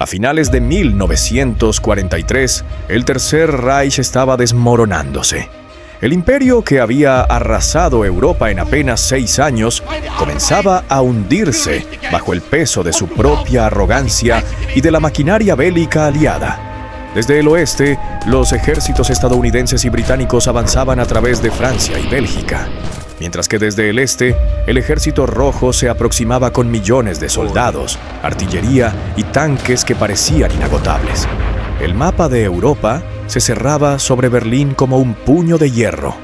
A finales de 1943, el Tercer Reich estaba desmoronándose. El imperio que había arrasado Europa en apenas 6 años comenzaba a hundirse bajo el peso de su propia arrogancia y de la maquinaria bélica aliada. Desde el oeste, los ejércitos estadounidenses y británicos avanzaban a través de Francia y Bélgica, mientras que desde el este, el ejército rojo se aproximaba con millones de soldados, artillería y tanques que parecían inagotables. El mapa de Europa se cerraba sobre Berlín como un puño de hierro.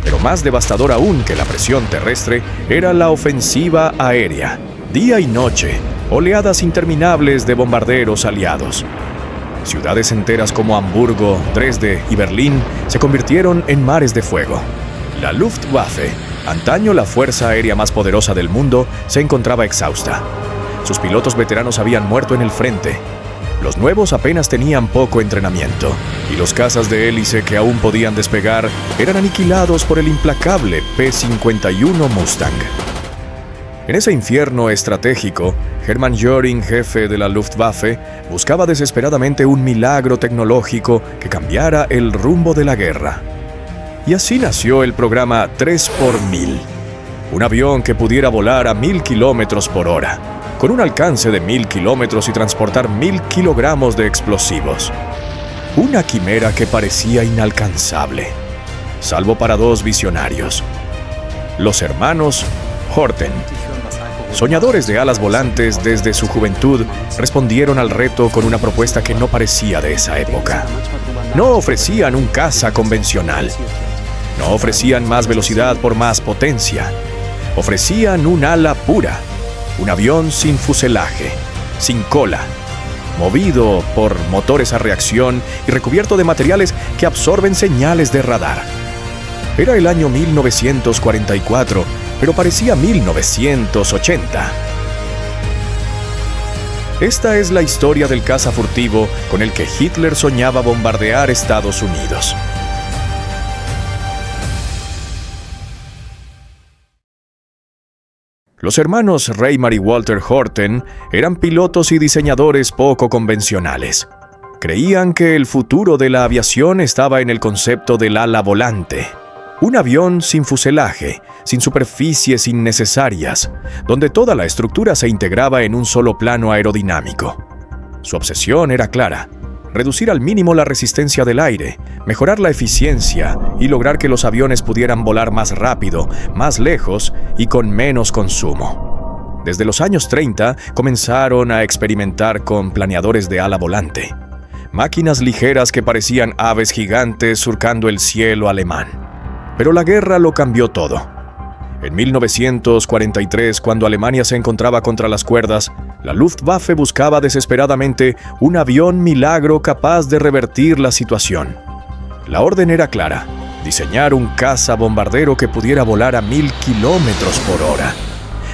Pero más devastador aún que la presión terrestre era la ofensiva aérea. Día y noche, oleadas interminables de bombarderos aliados. Ciudades enteras como Hamburgo, Dresde y Berlín se convirtieron en mares de fuego. La Luftwaffe, antaño la fuerza aérea más poderosa del mundo, se encontraba exhausta. Sus pilotos veteranos habían muerto en el frente. Los nuevos apenas tenían poco entrenamiento, y los cazas de hélice que aún podían despegar eran aniquilados por el implacable P-51 Mustang. En ese infierno estratégico, Hermann Göring, jefe de la Luftwaffe, buscaba desesperadamente un milagro tecnológico que cambiara el rumbo de la guerra. Y así nació el programa 3x1000, un avión que pudiera volar a 1000 kilómetros por hora, con un alcance de 1000 kilómetros y transportar 1000 kilogramos de explosivos. Una quimera que parecía inalcanzable, salvo para 2 visionarios: los hermanos Horten. Soñadores de alas volantes desde su juventud, respondieron al reto con una propuesta que no parecía de esa época. No ofrecían un caza convencional. No ofrecían más velocidad por más potencia. Ofrecían un ala pura, un avión sin fuselaje, sin cola, movido por motores a reacción y recubierto de materiales que absorben señales de radar. Era el año 1944, pero parecía 1980. Esta es la historia del caza furtivo con el que Hitler soñaba bombardear Estados Unidos. Los hermanos Reimar y Walter Horten eran pilotos y diseñadores poco convencionales. Creían que el futuro de la aviación estaba en el concepto del ala volante. Un avión sin fuselaje, sin superficies innecesarias, donde toda la estructura se integraba en un solo plano aerodinámico. Su obsesión era clara: reducir al mínimo la resistencia del aire, mejorar la eficiencia y lograr que los aviones pudieran volar más rápido, más lejos y con menos consumo. Desde los años 30 comenzaron a experimentar con planeadores de ala volante, máquinas ligeras que parecían aves gigantes surcando el cielo alemán. Pero la guerra lo cambió todo. En 1943, cuando Alemania se encontraba contra las cuerdas, la Luftwaffe buscaba desesperadamente un avión milagro capaz de revertir la situación. La orden era clara: diseñar un caza bombardero que pudiera volar a 1000 kilómetros por hora,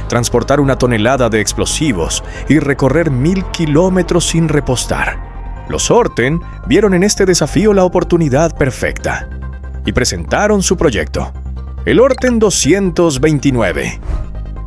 transportar 1 tonelada de explosivos y recorrer 1000 kilómetros sin repostar. Los Horten vieron en este desafío la oportunidad perfecta y presentaron su proyecto, el Horten 229,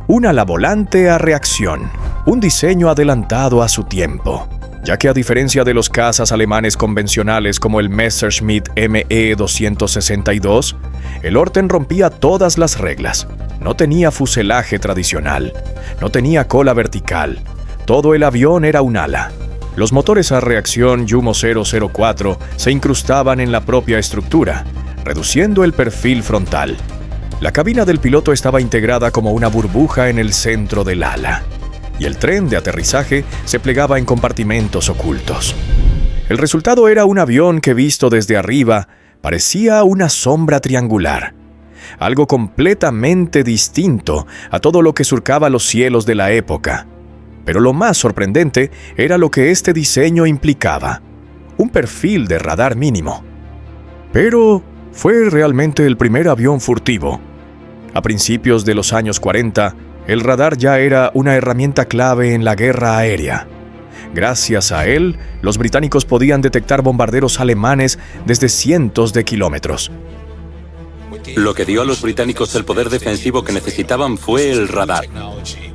un ala volante a reacción, un diseño adelantado a su tiempo, ya que a diferencia de los cazas alemanes convencionales como el Messerschmitt Me-262, el Horten rompía todas las reglas. No tenía fuselaje tradicional, no tenía cola vertical, todo el avión era un ala. Los motores a reacción Jumo 004 se incrustaban en la propia estructura, reduciendo el perfil frontal. La cabina del piloto estaba integrada como una burbuja en el centro del ala, y el tren de aterrizaje se plegaba en compartimentos ocultos. El resultado era un avión que, visto desde arriba, parecía una sombra triangular, algo completamente distinto a todo lo que surcaba los cielos de la época. Pero lo más sorprendente era lo que este diseño implicaba: un perfil de radar mínimo. Pero fue realmente el primer avión furtivo. A principios de los años 40, el radar ya era una herramienta clave en la guerra aérea. Gracias a él, los británicos podían detectar bombarderos alemanes desde cientos de kilómetros. Lo que dio a los británicos el poder defensivo que necesitaban fue el radar.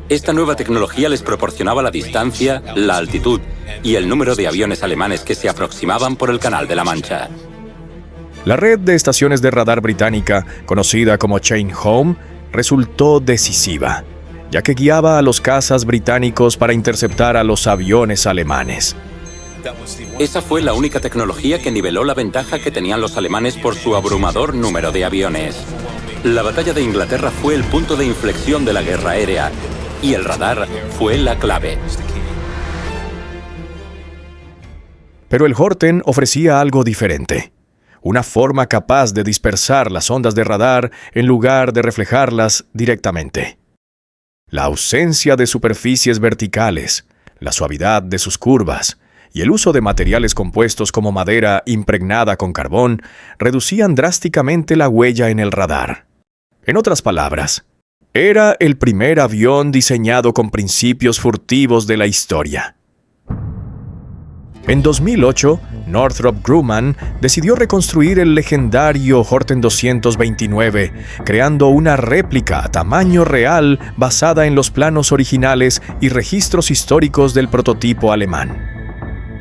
Esta nueva tecnología les proporcionaba la distancia, la altitud y el número de aviones alemanes que se aproximaban por el Canal de la Mancha. La red de estaciones de radar británica, conocida como Chain Home, resultó decisiva, ya que guiaba a los cazas británicos para interceptar a los aviones alemanes. Esa fue la única tecnología que niveló la ventaja que tenían los alemanes por su abrumador número de aviones. La batalla de Inglaterra fue el punto de inflexión de la guerra aérea, y el radar fue la clave. Pero el Horten ofrecía algo diferente. Una forma capaz de dispersar las ondas de radar en lugar de reflejarlas directamente. La ausencia de superficies verticales, la suavidad de sus curvas y el uso de materiales compuestos como madera impregnada con carbón reducían drásticamente la huella en el radar. En otras palabras, era el primer avión diseñado con principios furtivos de la historia. En 2008, Northrop Grumman decidió reconstruir el legendario Horten 229, creando una réplica a tamaño real basada en los planos originales y registros históricos del prototipo alemán.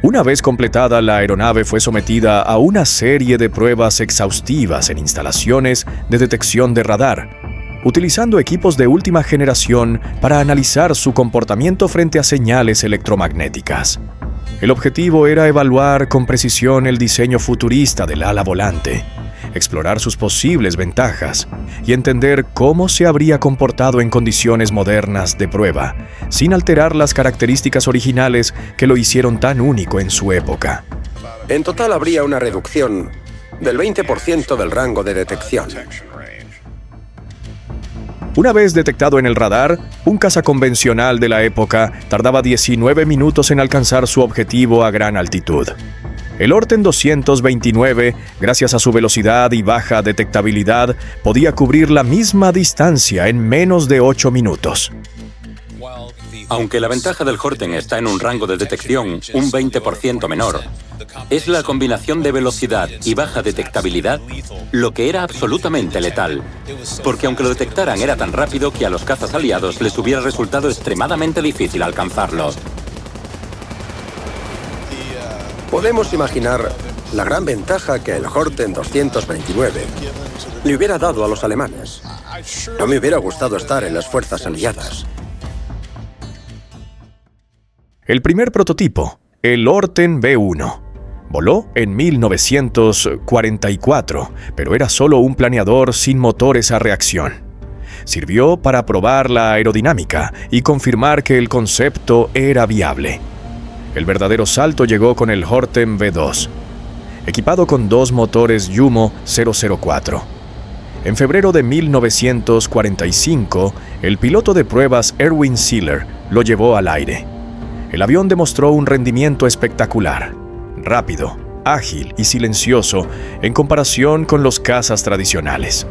Una vez completada, la aeronave fue sometida a una serie de pruebas exhaustivas en instalaciones de detección de radar, utilizando equipos de última generación para analizar su comportamiento frente a señales electromagnéticas. El objetivo era evaluar con precisión el diseño futurista del ala volante, explorar sus posibles ventajas y entender cómo se habría comportado en condiciones modernas de prueba, sin alterar las características originales que lo hicieron tan único en su época. En total habría una reducción del 20% del rango de detección. Una vez detectado en el radar, un caza convencional de la época tardaba 19 minutos en alcanzar su objetivo a gran altitud. El Horten 229, gracias a su velocidad y baja detectabilidad, podía cubrir la misma distancia en menos de 8 minutos. Aunque la ventaja del Horten está en un rango de detección un 20% menor, es la combinación de velocidad y baja detectabilidad lo que era absolutamente letal. Porque aunque lo detectaran era tan rápido que a los cazas aliados les hubiera resultado extremadamente difícil alcanzarlo. Podemos imaginar la gran ventaja que el Horten 229 le hubiera dado a los alemanes. No me hubiera gustado estar en las fuerzas aliadas. El primer prototipo, el Horten B-1, voló en 1944, pero era solo un planeador sin motores a reacción. Sirvió para probar la aerodinámica y confirmar que el concepto era viable. El verdadero salto llegó con el Horten B-2, equipado con 2 motores Jumo 004. En febrero de 1945, el piloto de pruebas Erwin Seeler lo llevó al aire. El avión demostró un rendimiento espectacular, rápido, ágil y silencioso en comparación con los cazas tradicionales.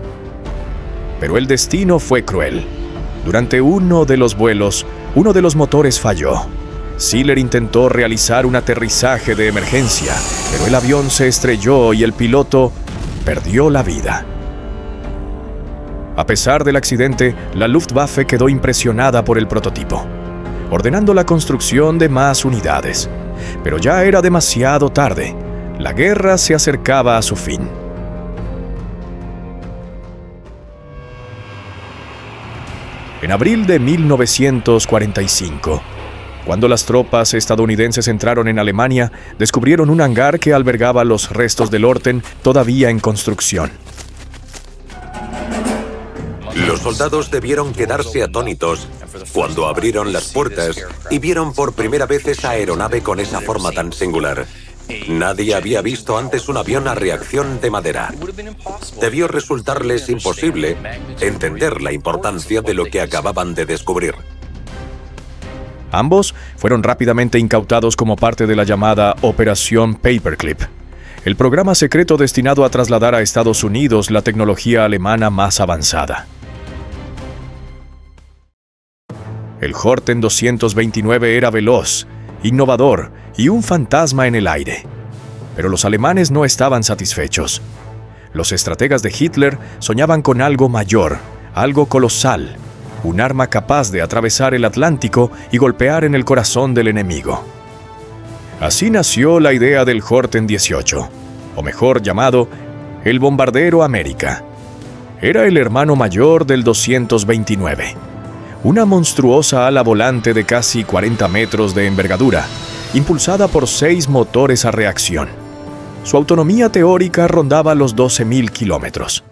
Pero el destino fue cruel. Durante uno de los vuelos, uno de los motores falló. Seeler intentó realizar un aterrizaje de emergencia, pero el avión se estrelló y el piloto perdió la vida. A pesar del accidente, la Luftwaffe quedó impresionada por el prototipo, ordenando la construcción de más unidades. Pero ya era demasiado tarde. La guerra se acercaba a su fin. En abril de 1945, cuando las tropas estadounidenses entraron en Alemania, descubrieron un hangar que albergaba los restos del Horten todavía en construcción. Los soldados debieron quedarse atónitos cuando abrieron las puertas y vieron por primera vez esa aeronave con esa forma tan singular. Nadie había visto antes un avión a reacción de madera. Debió resultarles imposible entender la importancia de lo que acababan de descubrir. Ambos fueron rápidamente incautados como parte de la llamada Operación Paperclip, el programa secreto destinado a trasladar a Estados Unidos la tecnología alemana más avanzada. El Horten 229 era veloz, innovador y un fantasma en el aire. Pero los alemanes no estaban satisfechos. Los estrategas de Hitler soñaban con algo mayor, algo colosal, un arma capaz de atravesar el Atlántico y golpear en el corazón del enemigo. Así nació la idea del Horten 18, o mejor llamado, el Bombardero América. Era el hermano mayor del 229, una monstruosa ala volante de casi 40 metros de envergadura, impulsada por 6 motores a reacción. Su autonomía teórica rondaba los 12.000 kilómetros.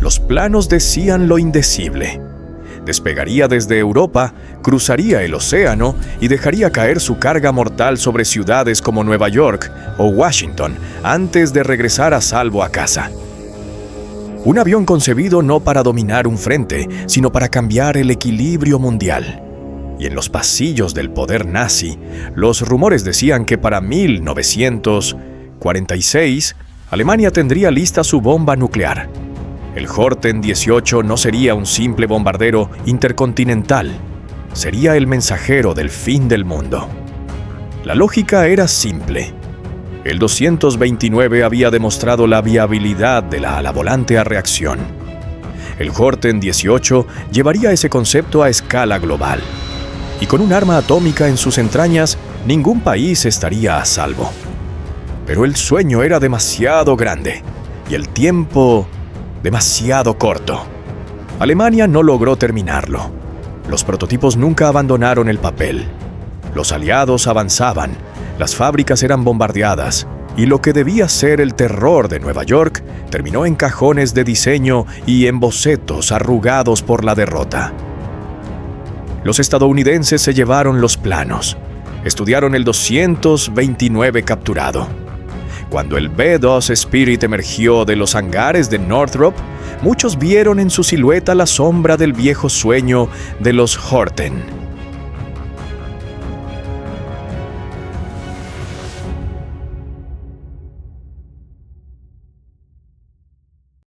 Los planos decían lo indecible. Despegaría desde Europa, cruzaría el océano y dejaría caer su carga mortal sobre ciudades como Nueva York o Washington antes de regresar a salvo a casa. Un avión concebido no para dominar un frente, sino para cambiar el equilibrio mundial. Y en los pasillos del poder nazi, los rumores decían que para 1946, Alemania tendría lista su bomba nuclear. El Horten 18 no sería un simple bombardero intercontinental, sería el mensajero del fin del mundo. La lógica era simple. El 229 había demostrado la viabilidad de la ala volante a reacción. El Horten 18 llevaría ese concepto a escala global. Y con un arma atómica en sus entrañas, ningún país estaría a salvo. Pero el sueño era demasiado grande y el tiempo demasiado corto. Alemania no logró terminarlo. Los prototipos nunca abandonaron el papel. Los aliados avanzaban, las fábricas eran bombardeadas, y lo que debía ser el terror de Nueva York terminó en cajones de diseño y en bocetos arrugados por la derrota. Los estadounidenses se llevaron los planos, estudiaron el 229 capturado. Cuando el B-2 Spirit emergió de los hangares de Northrop, muchos vieron en su silueta la sombra del viejo sueño de los Horten.